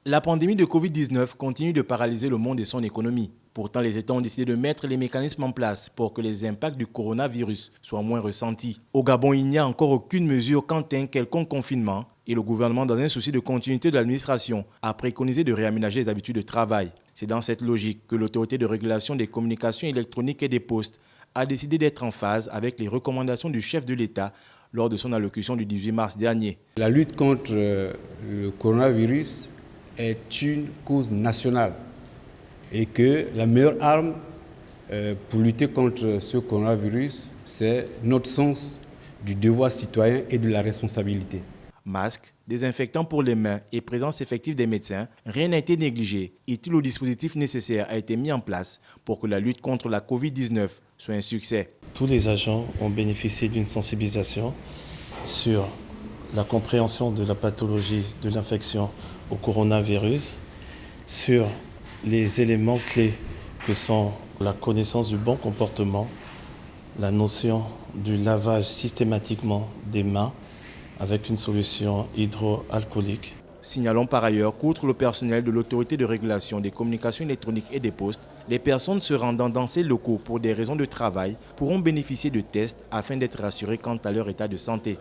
La pandémie de Covid-19 continue de paralyser le monde et son économie. Pourtant, les États ont décidé de mettre les mécanismes en place pour que les impacts du coronavirus soient moins ressentis. Au Gabon, il n'y a encore aucune mesure quant à un quelconque confinement et le gouvernement, dans un souci de continuité de l'administration, a préconisé de réaménager les habitudes de travail. C'est dans cette logique que l'autorité de régulation des communications électroniques et des postes a décidé d'être en phase avec les recommandations du chef de l'État lors de son allocution du 18 mars dernier. La lutte contre le coronavirus est une cause nationale et que la meilleure arme pour lutter contre ce coronavirus, c'est notre sens du devoir citoyen et de la responsabilité. Masques, désinfectants pour les mains et présence effective des médecins, rien n'a été négligé et tout le dispositif nécessaire a été mis en place pour que la lutte contre la Covid-19 soit un succès. Tous les agents ont bénéficié d'une sensibilisation sur la compréhension de la pathologie de l'infection au coronavirus, sur les éléments clés que sont la connaissance du bon comportement, la notion du lavage systématiquement des mains avec une solution hydroalcoolique. Signalons par ailleurs qu'outre le personnel de l'autorité de régulation des communications électroniques et des postes, les personnes se rendant dans ces locaux pour des raisons de travail pourront bénéficier de tests afin d'être rassurées quant à leur état de santé.